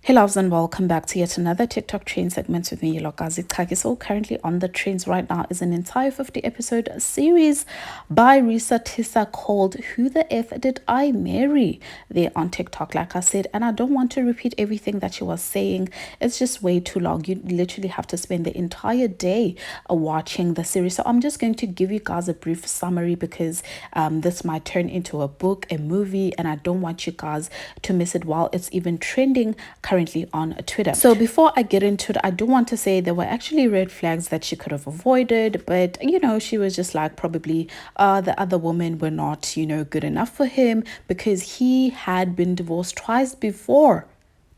Hey loves, and welcome back to yet another TikTok train segment with me, Lokazi Kaki. So currently on the trains right now is an entire 50 episode series by Reesa Teesa called Who the F Did I Marry? There on TikTok, like I said, and I don't want to repeat everything that she was saying. It's just way too long. You literally have to spend the entire day watching the series. So I'm just going to give you guys a brief summary because this might turn into a book, a movie, and I don't want you guys to miss it while it's even trending currently on Twitter. So before I get into it, I do want to say there were actually red flags that she could have avoided, but she was just like probably the other women were not, good enough for him because he had been divorced twice before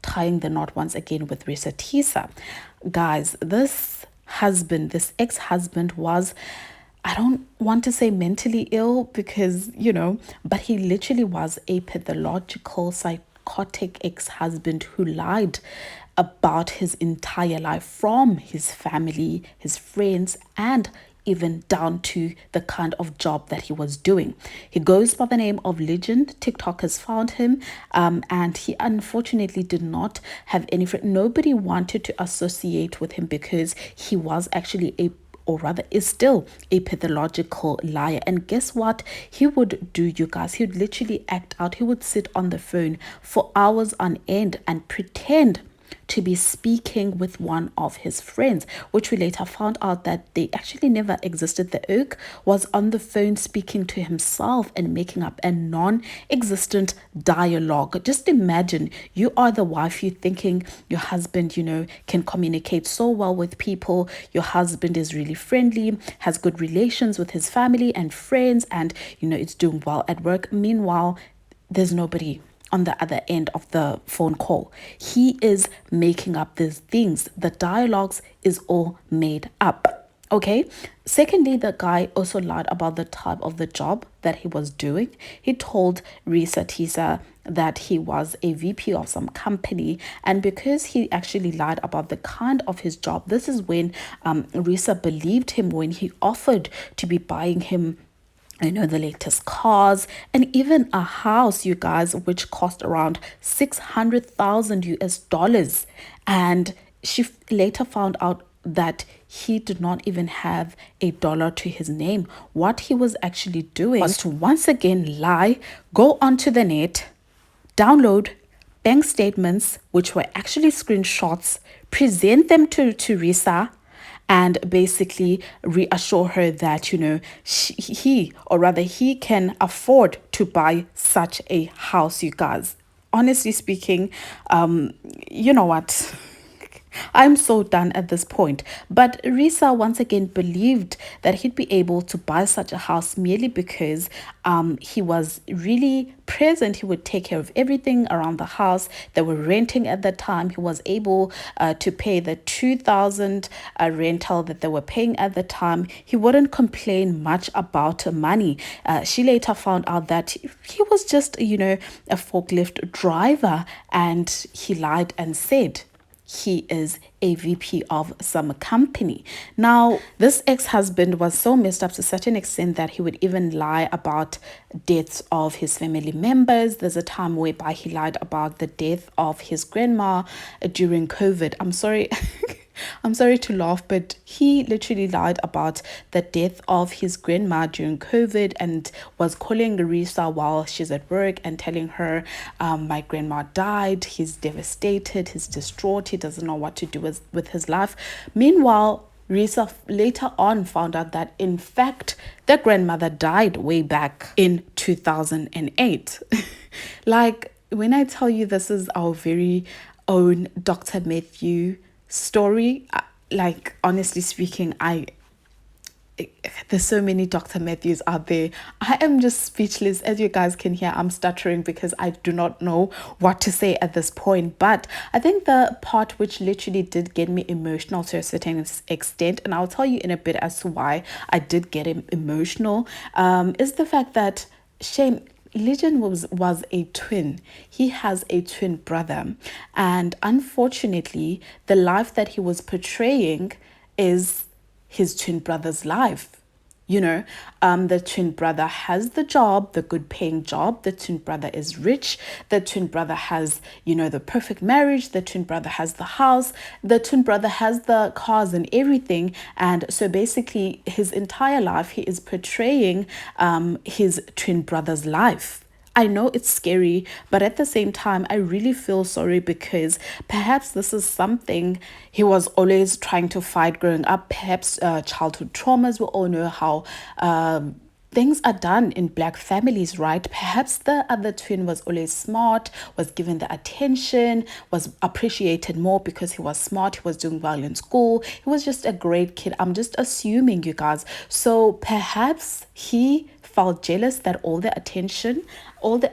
tying the knot once again with Reesa Teesa. Guys, this ex-husband was, I don't want to say mentally ill because, but he literally was a pathological psychotic ex-husband who lied about his entire life, from his family, his friends, and even down to the kind of job that he was doing. He goes by the name of Legend. TikTok has found him, and he unfortunately did not have any friend. Nobody wanted to associate with him because he was actually or rather is still a pathological liar. And guess what he would do, you guys? He would literally act out. He would sit on the phone for hours on end and pretend to be speaking with one of his friends, which we later found out that they actually never existed. The oak was on the phone speaking to himself and making up a non-existent dialogue. Just imagine you are the wife, you're thinking your husband, can communicate so well with people. Your husband is really friendly, has good relations with his family and friends, and it's doing well at work. Meanwhile, there's nobody on the other end of the phone call. He is making up these things. The dialogues is all made up. Okay. Secondly, the guy also lied about the type of the job that he was doing. He told Reesa Teesa that he was a VP of some company, and because he actually lied about the kind of his job, this is when Reesa believed him when he offered to be buying him the latest cars and even a house, you guys, which cost around 600,000 US dollars. And she later found out that he did not even have a dollar to his name. What he was actually doing was to once again lie, go onto the net, download bank statements, which were actually screenshots, present them to Reesa, and basically reassure her that he can afford to buy such a house. You guys, honestly speaking, you know what, I'm so done at this point. But Reesa once again believed that he'd be able to buy such a house merely because he was really present. He would take care of everything around the house. They were renting at the time. He was able to pay the 2,000 rental that they were paying at the time. He wouldn't complain much about money. She later found out that he was just, a forklift driver, and he lied and said he is a VP of some company. Now, this ex-husband was so messed up to such an extent that he would even lie about deaths of his family members. There's a time whereby he lied about the death of his grandma during COVID. I'm sorry. I'm sorry to laugh, but he literally lied about the death of his grandma during COVID and was calling Reesa while she's at work and telling her, my grandma died. He's devastated. He's distraught. He doesn't know what to do with his life. Meanwhile, Reesa later on found out that, in fact, their grandmother died way back in 2008. Like, when I tell you this is our very own Dr. Matthew story, like, honestly speaking, there's so many Dr. Matthews out there. I am just speechless. As you guys can hear, I'm stuttering because I do not know what to say at this point. But I think the part which literally did get me emotional to a certain extent, and I'll tell you in a bit as to why I did get emotional, is the fact that Legend was a twin. He has a twin brother, and unfortunately the life that he was portraying is his twin brother's life. the twin brother has the job, the good paying job. The twin brother is rich. The twin brother has, the perfect marriage. The twin brother has the house. The twin brother has the cars and everything. And so basically, his entire life, he is portraying his twin brother's life. I know it's scary, but at the same time, I really feel sorry because perhaps this is something he was always trying to fight growing up. Perhaps childhood traumas. We all know how things are done in black families, right? Perhaps the other twin was always smart, was given the attention, was appreciated more because he was smart, he was doing well in school, he was just a great kid. I'm just assuming, you guys. So perhaps he felt jealous that all the attention, all the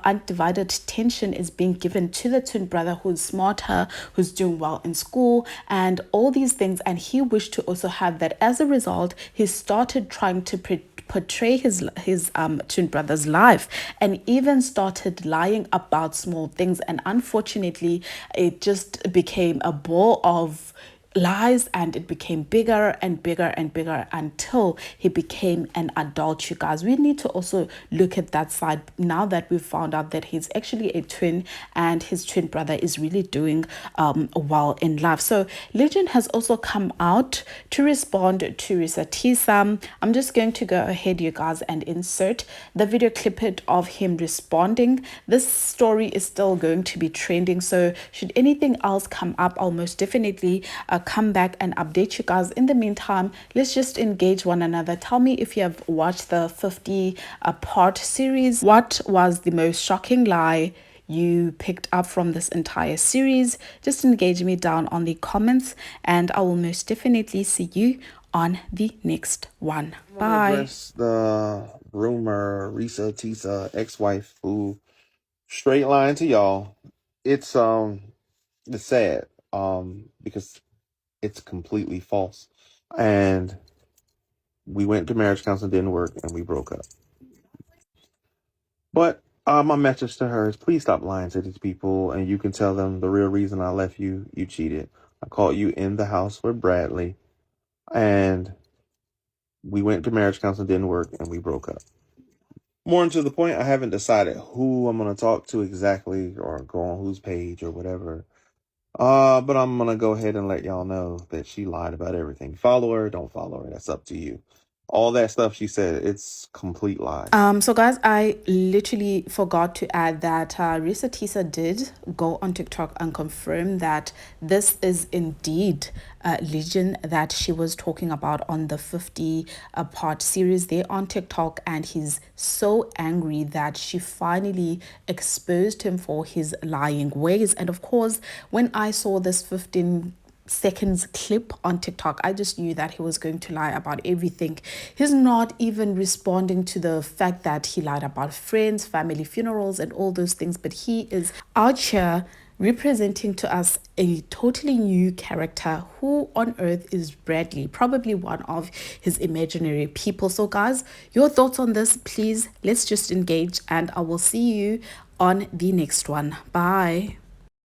undivided attention is being given to the twin brother who's smarter, who's doing well in school, and all these things. And he wished to also have that. As a result, he started trying to portray his twin brother's life and even started lying about small things. And unfortunately, it just became a ball of lies, and it became bigger and bigger and bigger until he became an adult. You guys, we need to also look at that side now that we've found out that he's actually a twin and his twin brother is really doing well in life. So legend has also come out to respond to Reesa Teesa. I'm just going to go ahead, you guys, and insert the video clip of him responding. This story is still going to be trending, so should anything else come up, I'll most definitely come back and update you guys. In the meantime, let's just engage one another. Tell me if you have watched the 50 part series. What was the most shocking lie you picked up from this entire series? Just engage me down on the comments, and I will most definitely see you on the next one. Bye. Address the rumor Reesa Teesa ex-wife who straight line to y'all. It's sad because it's completely false. And we went to marriage counseling, didn't work, and we broke up. But my message to her is please stop lying to these people, and you can tell them the real reason I left you. You cheated. I caught you in the house with Bradley, and we went to marriage counseling, didn't work, and we broke up. More to the point, I haven't decided who I'm going to talk to exactly or go on whose page or whatever. But I'm going to go ahead and let y'all know that she lied about everything. Follow her, don't follow her. That's up to you. All that stuff she said, it's complete lies. So guys, I literally forgot to add that Reesa Teesa did go on TikTok and confirm that this is indeed Legion that she was talking about on the 50 part series there on TikTok, and he's so angry that she finally exposed him for his lying ways. And of course, when I saw this 15 seconds clip on TikTok, I just knew that he was going to lie about everything. He's not even responding to the fact that he lied about friends, family funerals, and all those things, but he is out here representing to us a totally new character. Who on earth is Bradley? Probably one of his imaginary people. So guys, your thoughts on this, please, let's just engage, and I will see you on the next one. Bye.